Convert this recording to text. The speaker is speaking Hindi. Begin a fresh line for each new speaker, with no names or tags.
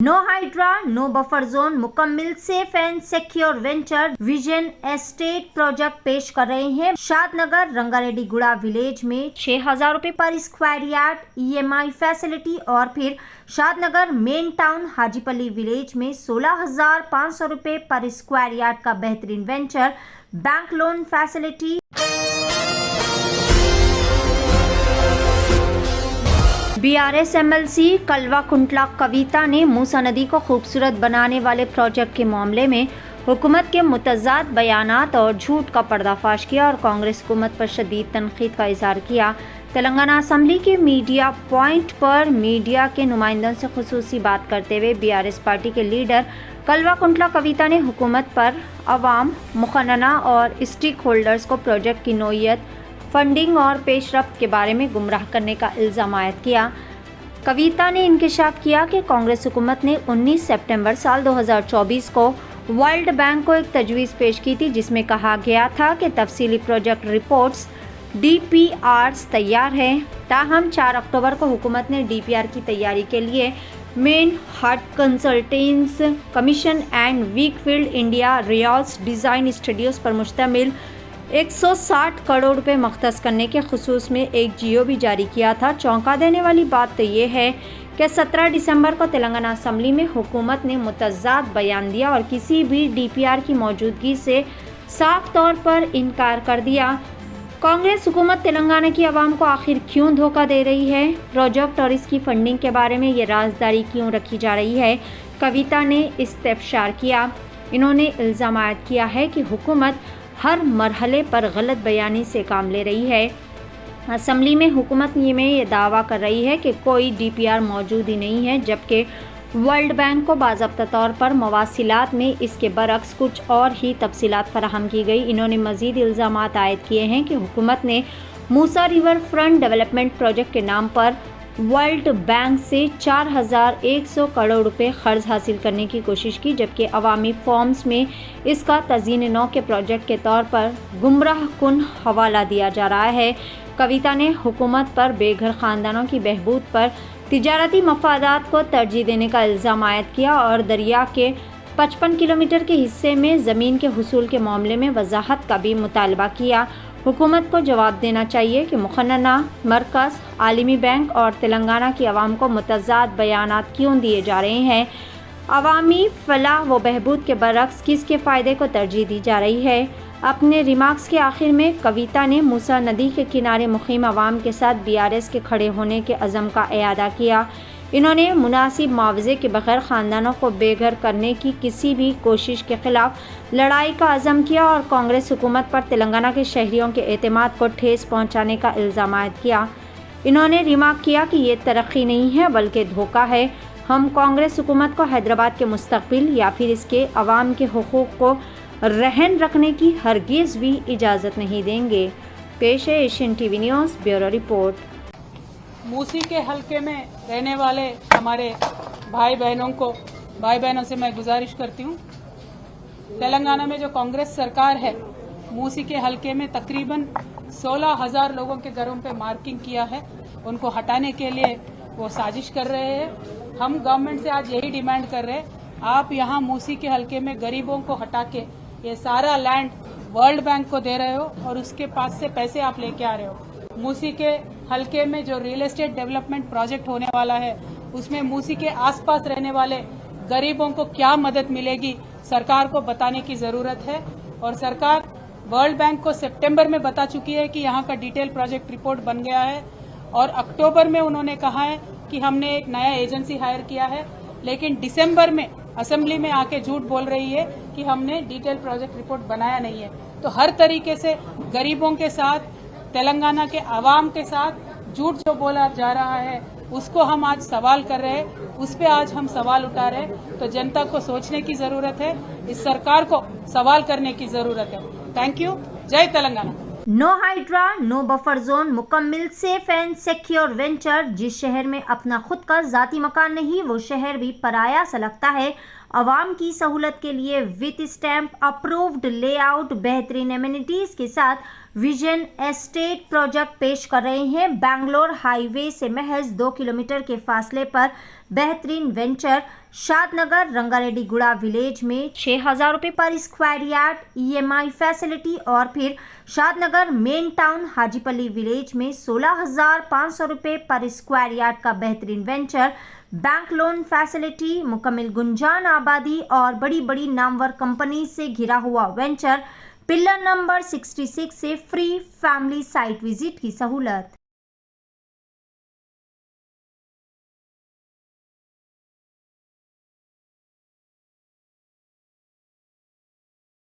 No Hydraa no buffer zone मुकम्मल safe and secure venture vision estate project पेश कर रहे हैं। शादनगर रंगारेड्डी गुड़ा विलेज में 6,000 रुपए पर स्क्वायर यार्ड EMI फैसिलिटी और फिर शादनगर मेन टाउन हाजीपली विलेज में 16,500 रुपए पर स्क्वायर यार्ड का बेहतरीन venture bank loan facility. BRS MLC कलवा कुंटला कविता ने मूसा नदी को खूबसूरत बनाने वाले प्रोजेक्ट के मामले में हुकूमत के मुतज़ाद बयानात और झूठ का पर्दाफाश किया और कांग्रेस हुकूमत पर शदीद तनकीद का इज़हार किया। तेलंगाना असम्बली के मीडिया पॉइंट पर मीडिया के नुमाइंदों से खुसूसी बात करते हुए BRS पार्टी के लीडर कलवा कुंटला कविता ने हुकूमत पर अवाम, मुखन्ना और स्टेक होल्डर्स को प्रोजेक्ट की नौइयत, फंडिंग और पेशरफ्त के बारे में गुमराह करने का इल्ज़ाम आयद किया। कविता ने इंकशाफ किया कि कांग्रेस हुकूमत ने 19 सितंबर साल 2024 को वर्ल्ड बैंक को एक तजवीज़ पेश की थी जिसमें कहा गया था कि तफसीली प्रोजेक्ट रिपोर्ट्स DPRs तैयार हैं। ताहम 4 अक्टूबर को हुकूमत ने DPR की तैयारी के लिए main heart कंसल्टेंस commission and Weikfield India riyals design Studios पर मुश्तमिल 160 करोड़ रुपए मख्तस करने के खुसूस में एक GO भी जारी किया था। चौंका देने वाली बात तो ये है कि 17 दिसंबर को तेलंगाना असम्बली में हुकूमत ने मुतज़ाद बयान दिया और किसी भी DPR की मौजूदगी से साफ तौर पर इनकार कर दिया। कांग्रेस हुकूमत तेलंगाना की आवाम को आखिर क्यों धोखा दे रही है? प्रोजेक्ट और इसकी फंडिंग के बारे में ये राजदारी क्यों रखी जा रही है? कविता ने इस्तेफसार किया। इन्होंने इल्ज़ाम आयद किया है कि हुकूमत हर मरहले पर गलत बयानी से काम ले रही है। असम्बली में हुकूमत में ये दावा कर रही है कि कोई DPR मौजूद ही नहीं है, जबकि वर्ल्ड बैंक को बाज़ाब्ता तौर पर मवासिलात में इसके बरक्स कुछ और ही तफसीलात फराहम की गई। इन्होंने मज़ीद इल्ज़ामात आयद किए हैं कि हुकूमत ने मूसा रिवर फ्रंट डेवलपमेंट प्रोजेक्ट के नाम पर वर्ल्ड बैंक से 4,100 करोड़ रुपए कर्ज हासिल करने की कोशिश की, जबकि अवामी फॉर्म्स में इसका तज़ीन नौ के प्रोजेक्ट के तौर पर गुमराह कुन हवाला दिया जा रहा है। कविता ने हुकूमत पर बेघर ख़ानदानों की बहबूद पर तिजारती मफादात को तरजीह देने का इल्ज़ाम आयद किया और दरिया के 55 किलोमीटर के हिस्से में ज़मीन के हुसूल के मामले में वजाहत का भी मुतालबा किया। हुकूमत को जवाब देना चाहिए कि मुखन्ना, मरकज़, आलमी बैंक और तेलंगाना की आवाम को मुतज़ाद बयानात क्यों दिए जा रहे हैं। अवामी फलाह व बहबूद के बरक्स किसके फ़ायदे को तरजीह दी जा रही है। अपने रिमार्क्स के आखिर में कविता ने मूसा नदी के किनारे मुक़ीम आवाम के साथ BRS के खड़े होने के अज़म का इआदा किया। इन्होंने मुनासिब मुआवजे के बगैर ख़ानदानों को बेघर करने की किसी भी कोशिश के ख़िलाफ़ लड़ाई का अज़म किया और कांग्रेस हुकूमत पर तेलंगाना के शहरियों के एतमाद को ठेस पहुँचाने का इल्ज़ाम आयद किया। इन्होंने रिमार्क किया कि ये तरक्की नहीं है बल्कि धोखा है। हम कांग्रेस हुकूमत को हैदराबाद के मुस्तक़बिल या फिर इसके अवाम के हुकूक़ को रहन रखने की हरगिज़ भी इजाज़त नहीं देंगे। पेश है Asian TV news bureau report.
Musi के हलके में रहने वाले हमारे भाई बहनों से मैं गुजारिश करती हूँ, तेलंगाना में जो कांग्रेस सरकार है मूसी के हलके में तकरीबन 16,000 लोगों के घरों पे मार्किंग किया है। उनको हटाने के लिए वो साजिश कर रहे हैं। हम गवर्नमेंट से आज यही डिमांड कर रहे हैं, आप यहाँ मूसी के हलके में गरीबों को हटा के ये सारा लैंड वर्ल्ड बैंक को दे रहे हो और उसके पास से पैसे आप लेके आ रहे हो। मूसी के हलके में जो रियल एस्टेट डेवलपमेंट प्रोजेक्ट होने वाला है उसमें मूसी के आसपास रहने वाले गरीबों को क्या मदद मिलेगी, सरकार को बताने की जरूरत है। और सरकार वर्ल्ड बैंक को सितंबर में बता चुकी है कि यहाँ का डिटेल प्रोजेक्ट रिपोर्ट बन गया है और अक्टूबर में उन्होंने कहा है कि हमने एक नया एजेंसी हायर किया है, लेकिन दिसंबर में असेंबली में आके झूठ बोल रही है कि हमने डिटेल प्रोजेक्ट रिपोर्ट बनाया नहीं है। तो हर तरीके से गरीबों के साथ, तेलंगाना के आवाम के साथ झूठ जो बोला जा रहा है उसको हम आज सवाल कर रहे हैं, उस पे आज हम सवाल उठा रहे हैं। तो जनता को सोचने की जरूरत है, इस सरकार को सवाल करने की जरूरत है। Thank you. जय Telangana.
No Hydraa no buffer zone मुकम्मल सेफ एंड सिक्योर वेंचर। जिस शहर में अपना खुद का जाती मकान नहीं वो शहर भी पराया सा लगता है। आवाम की सहूलत के लिए विथ स्टैम्प अप्रूव्ड लेआउट बेहतरीन एमिनिटीज के साथ विजन एस्टेट प्रोजेक्ट पेश कर रहे हैं। बैंगलोर हाईवे से महज 2 किलोमीटर के फासले पर बेहतरीन वेंचर शादनगर रंगारेड्डीगुड़ा विलेज में 6,000 रुपये पर स्क्वायर यार्ड EMI फैसिलिटी और फिर शादनगर मेन टाउन हाजीपल्ली विलेज में 16,500 रुपये पर स्क्वायर यार्ड का बेहतरीन वेंचर, बैंक लोन फैसिलिटी, मुकम्मल गुंजान आबादी और बड़ी बड़ी नामवर कंपनी से घिरा हुआ वेंचर, पिलर नंबर 66 से फ्री फैमिली साइट विजिट की सहूलत।